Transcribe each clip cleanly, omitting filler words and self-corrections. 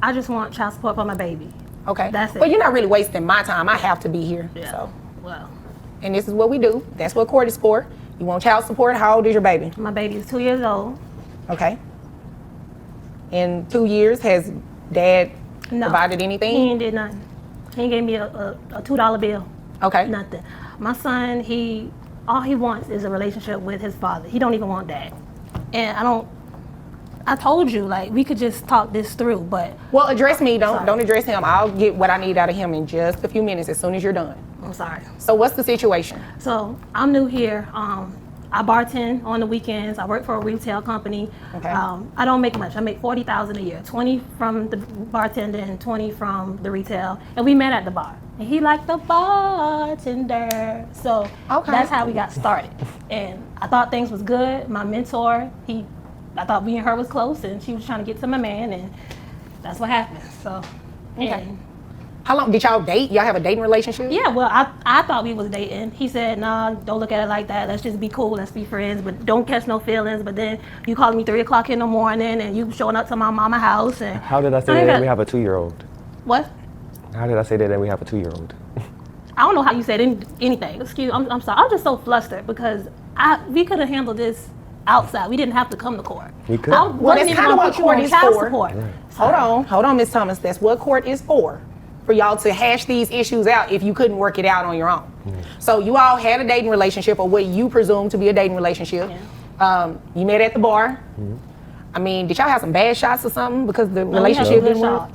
I just want child support for my baby. Okay. That's it. But you're not really wasting my time. I have to be here. Yeah. So. Well. And this is what we do. That's what court is for. You want child support? How old is your baby? My baby is 2 years old. Okay. In 2 years, has dad provided anything? He ain't did nothing. He ain't gave me a $2 bill. Okay. Nothing. My son, all he wants is a relationship with his father. He don't even want dad. And I told you, like, we could just talk this through, but. Well, address me. Don't address him. I'll get what I need out of him in just a few minutes as soon as you're done. I'm sorry. So what's the situation? So I'm new here. I bartend on the weekends. I work for a retail company. Okay. I don't make much. I make $40,000 a year, 20 from the bartender and 20 from the retail. And we met at the bar. And he liked the bartender. So that's how we got started. And I thought things was good. My mentor, I thought me and her was close, and she was trying to get to my man, and that's what happened. So, okay. How long did y'all date? Y'all have a dating relationship? Yeah, well, I thought we was dating. He said, nah, don't look at it like that. Let's just be cool. Let's be friends, but don't catch no feelings. But then you calling me 3 o'clock in the morning, and you showing up to my mama's house. And how did I say that we have a 2-year-old? What? How did I say that we have a 2-year-old? I don't know how you said anything. Excuse, I'm sorry. I'm just so flustered because we could have handled this outside. We didn't have to come to court. We could. Well, that's kind of what court is for. Hold on, Ms. Thomas. That's what court is for y'all to hash these issues out if you couldn't work it out on your own. So you all had a dating relationship, or what you presume to be a dating relationship. Yeah. You met at the bar. I mean, did y'all have some bad shots or something because the relationship didn't work?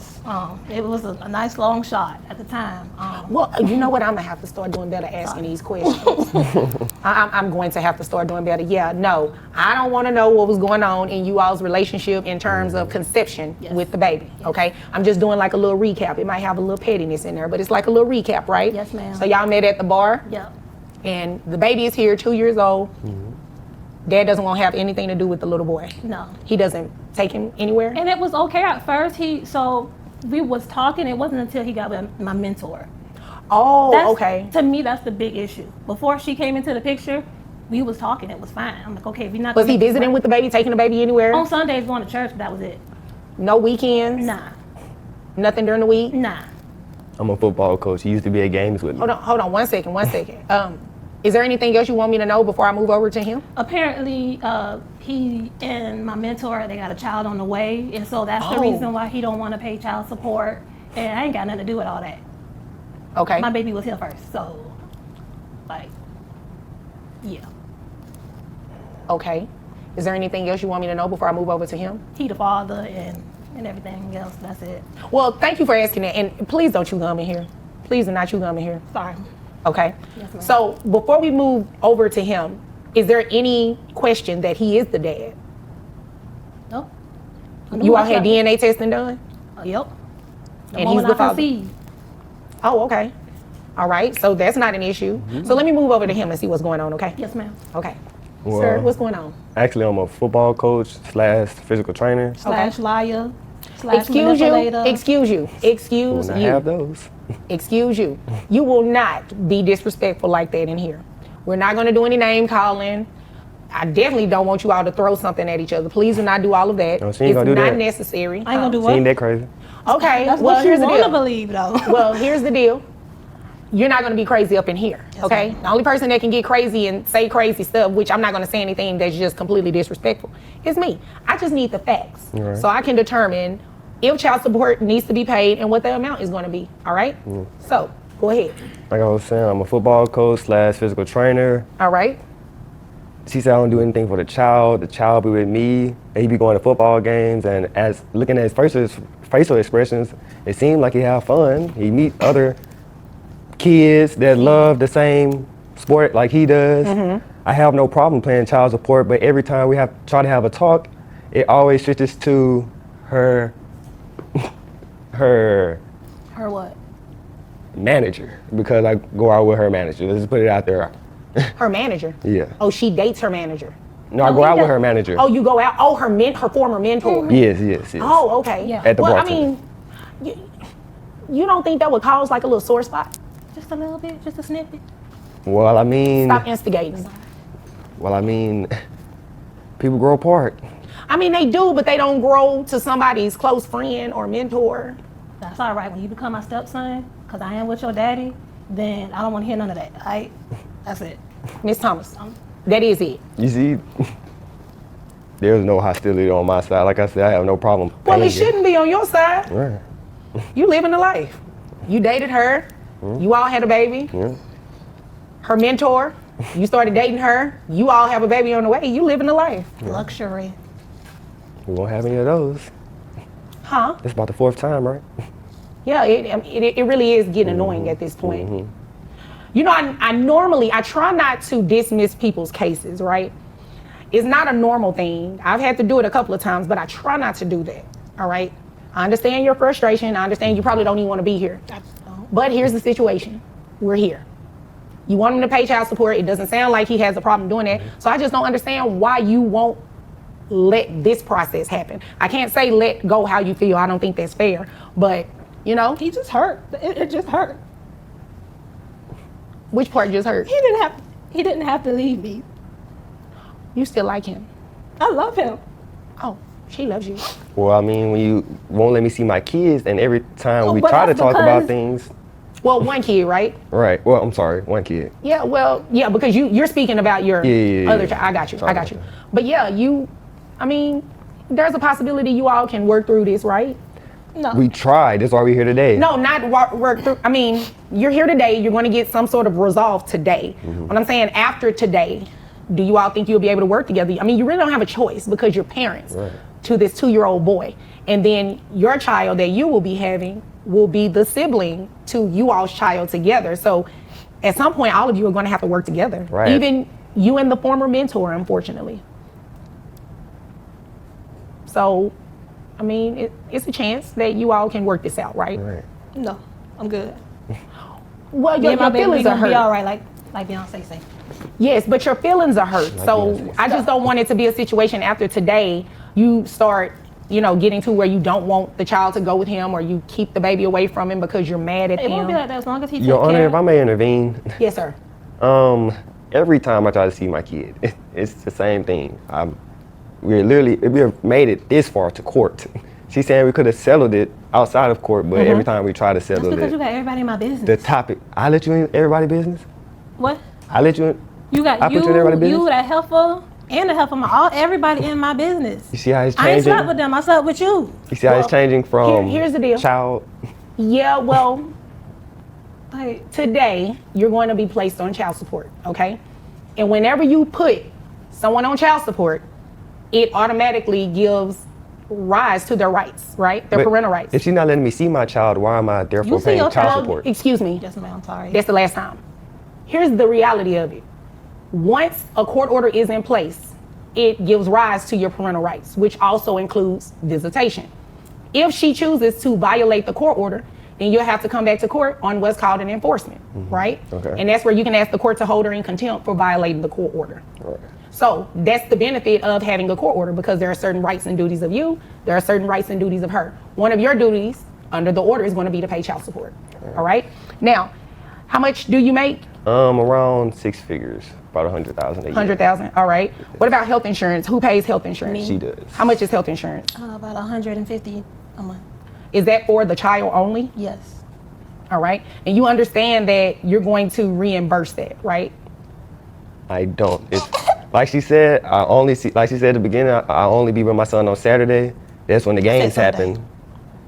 It was a nice long shot at the time. Well, you know what? I'm gonna have to start doing better asking these questions. I'm going to have to start doing better. Yeah, no, I don't want to know what was going on in you all's relationship in terms of conception with the baby. Okay, I'm just doing like a little recap. It might have a little pettiness in there, but it's like a little recap, right? Yes, ma'am. So y'all met at the bar. Yep. And the baby is here, 2 years old. Dad doesn't want to have anything to do with the little boy. No. He doesn't take him anywhere? And it was okay at first. So we was talking. It wasn't until he got with my mentor. Oh, okay. To me, that's the big issue. Before she came into the picture, we was talking. It was fine. I'm like, okay, if you're not. Was he visiting with the baby, taking the baby anywhere? On Sundays, going to church, but that was it. No weekends? Nah. Nothing during the week? Nah. I'm a football coach. He used to be at games with me. Hold on, one second. Is there anything else you want me to know before I move over to him? Apparently, he and my mentor, they got a child on the way, and so that's the reason why he don't want to pay child support. And I ain't got nothing to do with all that. Okay. My baby was here first, so, like, yeah. Okay. Is there anything else you want me to know before I move over to him? He the father and everything else, that's it. Well, thank you for asking that, and please don't chew gum in here. Please do not chew gum in here. Sorry. Okay. Yes, ma'am. So before we move over to him, is there any question that he is the dad? Nope. You all had DNA testing done? Yep. And he's the father? Oh, okay. All right. So that's not an issue. So let me move over to him and see what's going on, okay? Yes, ma'am. Okay. Well, sir, what's going on? Actually, I'm a football coach / physical trainer. / liar / Excuse you. manipulator. Excuse you. Excuse I you. have those. Excuse you. You will not be disrespectful like that in here. We're not going to do any name calling. I definitely don't want you all to throw something at each other. Please do not do all of that. No, she ain't gonna do it's not that. necessary. I ain't gonna do She what? ain't that crazy. Okay. That's well, what you here's the want to deal. believe, though. Well, here's the deal. You're not going to be crazy up in here, okay? ma'am. The only person that can get crazy and say crazy stuff, which I'm not going to say anything that's just completely disrespectful, is me. I just need the facts Right. so I can determine if child support needs to be paid and what the amount is going to be, all right? So, go ahead. Like I was saying, I'm a football coach / physical trainer. All right? She said I don't do anything for the child be with me, and he be going to football games, and as looking at his facial expressions, it seemed like he have fun. He meet other kids that love the same sport like he does. I have no problem paying child support, but every time we try to have a talk, it always switches to her what? manager, because I go out with her manager. Let's just put it out there. Her manager? Yeah. Oh, she dates her manager? No, I go out with her manager. Oh, you go out? Oh, her former mentor? Yes. Oh, okay. Yeah. At the well, bar. I mean, you don't think that would cause like a little sore spot? Just a little bit, just a snippet. Well, I mean, Stop instigating. people grow apart. I mean, they do, but they don't grow to somebody's close friend or mentor. That's all right. When you become my stepson, because I am with your daddy, then I don't want to hear none of that. All right? That's it. Miss Thomas, that is it. You see, there's no hostility on my side. Like I said, I have no problem. Well, it shouldn't be on your side. Right. You living the life. You dated her. You all had a baby. Her mentor. You started dating her. You all have a baby on the way. You living the life. Luxury. We won't have any of those. Huh? It's about the 4th time, right? Yeah, it really is getting annoying at this point. You know, I try not to dismiss people's cases, right? It's not a normal thing. I've had to do it a couple of times, but I try not to do that, all right? I understand your frustration. I understand you probably don't even want to be here. But here's the situation. We're here. You want him to pay child support. It doesn't sound like he has a problem doing that. So I just don't understand why you won't let this process happen. I can't say let go how you feel. I don't think that's fair. But, you know. He just hurt. It just hurt. Which part just hurt? He didn't have to leave me. You still like him? I love him. Oh, she loves you. Well, I mean, when you won't let me see my kids, and every time we but try to that's talk about because- things. Well, one kid, right? Right. Well, I'm sorry, one kid. Yeah, well, yeah, because you're speaking about your other child. I got you. Sorry I got you. about But yeah, I mean, there's a possibility you all can work through this, right? No. We tried. That's why we're here today. No, not work through. I mean, you're here today. You're going to get some sort of resolve today. What I'm saying, after today, do you all think you'll be able to work together? I mean, you really don't have a choice because you're parents to this 2-year-old boy. And then your child that you will be having will be the sibling to you all's child together. So at some point, all of you are going to have to work together. Right. Even you and the former mentor, unfortunately. So, I mean, it's a chance that you all can work this out, right? Right. No, I'm good. Well, Me and my your baby, we feelings are gonna be hurt. all right, like Beyonce say. Yes, but your feelings are hurt. So Beyonce. I just don't want it to be a situation after today you start, getting to where you don't want the child to go with him, or you keep the baby away from him because you're mad at It won't be him. like that as long as he takes Your Honor, care. if I may intervene, Yes, sir. every time I try to see my kid, it's the same thing. We've made it this far to court. She's saying we could have settled it outside of court, but every time we try to That's settle because you it, got everybody in my business. the topic, I let you in everybody's business? What? I let you in? You got I put you in everybody's business? that helpful, and the help of everybody in my business. You see how it's I ain't changing? slept with them. I slept with you. You see how it's changing from here's the deal. child? Yeah, well, Like, today you're going to be placed on child support, okay? And whenever you put someone on child support, it automatically gives rise to their rights, right? Their But parental rights. If she's not letting me see my child, why am I therefore You see paying your child child? support? Excuse me. yes, ma'am. I'm sorry. That's the last time. Here's the reality of it. Once a court order is in place, it gives rise to your parental rights, which also includes visitation. If she chooses to violate the court order, then you'll have to come back to court on what's called an enforcement, right? Okay. And that's where you can ask the court to hold her in contempt for violating the court order. Right. So that's the benefit of having a court order, because there are certain rights and duties of you, there are certain rights and duties of her. One of your duties under the order is going to be to pay child support, all right? Now, how much do you make? Around 6 figures, about 100,000 a year. 100,000, all right. What about health insurance? Who pays health insurance? She does. How much is health insurance? About 150 a month. Is that for the child only? Yes. All right. And you understand that you're going to reimburse that, right? I don't. It's like she said. I only see. Like she said at the beginning. I only be with my son on Saturday. That's when the games Sunday.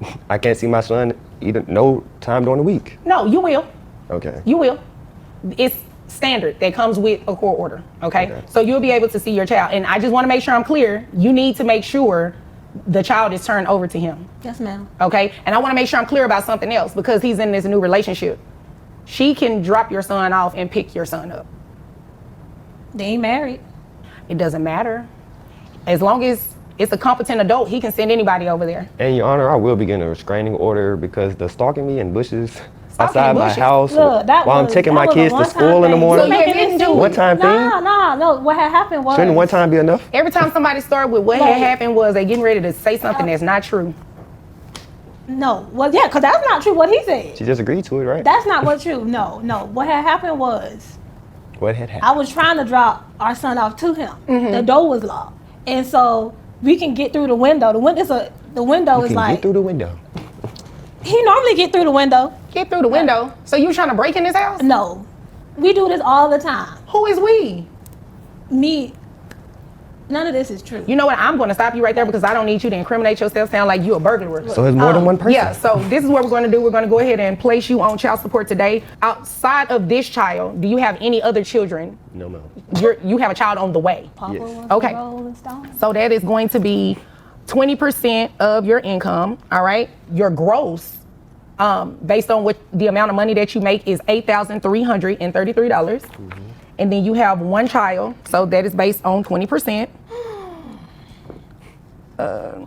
happen. I can't see my son either. No time during the week. No, you will. Okay. You will. It's standard that comes with a court order, okay? Okay. So you'll be able to see your child. And I just want to make sure I'm clear. You need to make sure the child is turned over to him, Yes, ma'am. okay? And I want to make sure I'm clear about something else, because he's in this new relationship. She can drop your son off and pick your son up. They ain't married. It doesn't matter. As long as it's a competent adult, he can send anybody over there. And Your Honor, I will be getting a restraining order because the stalking me in bushes Stalking outside in my bushes? house Look, that while I'm was- taking that my was a kids to one-time school in the thing. morning. So you didn't do it. One time thing? No. What had happened was. Shouldn't one time be enough? Every time somebody started with what Like- had happened was they getting ready to say something that's not true. No. Well, yeah, because that's not true what he said. She just agreed to it, right? That's not what true. No. What had happened was What had happened? I was trying to drop our son off to him. The door was locked. And so we can get through the window. The window is like get through the window. he normally get through the window. Get through the window. So you trying to break in this house? No, we do this all the time. Who is we? Me. None of this is true. You know what? I'm going to stop you right there because I don't need you to incriminate yourself, sound like you a burglar. So it's more than one person? Yeah, so this is what we're going to do. We're going to go ahead and place you on child support today. Outside of this child, do you have any other children? No, ma'am. You have a child on the way. Papa Yes. wants Okay. to roll and stone. So that is going to be 20% of your income, all right? Your gross, based on what the amount of money that you make, is $8,333. And then you have one child, so that is based on 20%. Let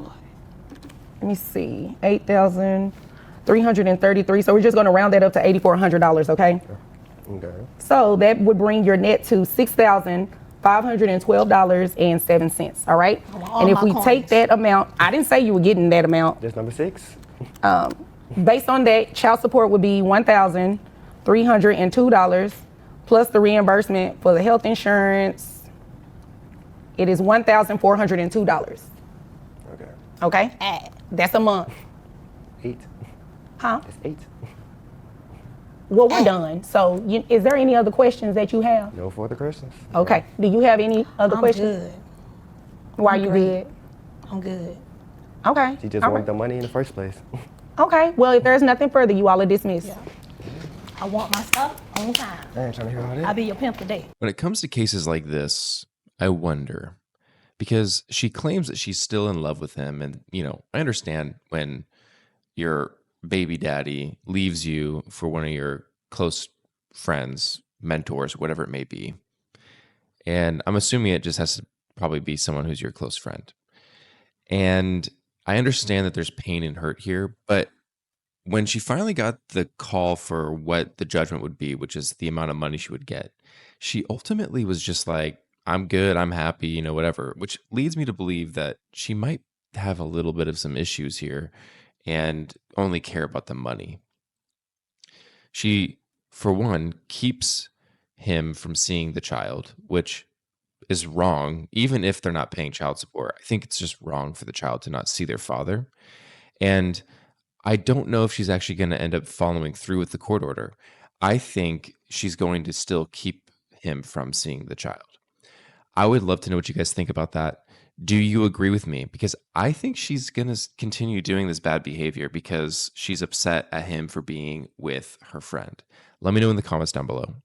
me see, 8,333. So we're just going to round that up to $8,400, okay? Okay. So that would bring your net to $6,512.07. All right. And if we take that amount, I didn't say you were getting that amount. That's number 6. Based on that, child support would be $1,302 plus the reimbursement for the health insurance. It is $1,402. Okay. Okay. That's a month. 8. Huh? That's 8. Well, we're done. So, is there any other questions that you have? No further questions. Okay. Do you have any other I'm questions? good. Why are you good? I'm good. Okay. She just All wanted right. the money in the first place. Okay. Well, if there's nothing further, you all are dismissed. Yeah. I want my stuff on time. I ain't trying to hear all that. I'll be your pimp today. When it comes to cases like this, I wonder, because she claims that she's still in love with him. And, I understand when your baby daddy leaves you for one of your close friends, mentors, whatever it may be. And I'm assuming it just has to probably be someone who's your close friend. And I understand that there's pain and hurt here, but when she finally got the call for what the judgment would be, which is the amount of money she would get, she ultimately was just like, I'm good, I'm happy, whatever, which leads me to believe that she might have a little bit of some issues here and only care about the money. She, for one, keeps him from seeing the child, which is wrong, even if they're not paying child support. I think it's just wrong for the child to not see their father. And I don't know if she's actually going to end up following through with the court order. I think she's going to still keep him from seeing the child. I would love to know what you guys think about that. Do you agree with me? Because I think she's going to continue doing this bad behavior because she's upset at him for being with her friend. Let me know in the comments down below.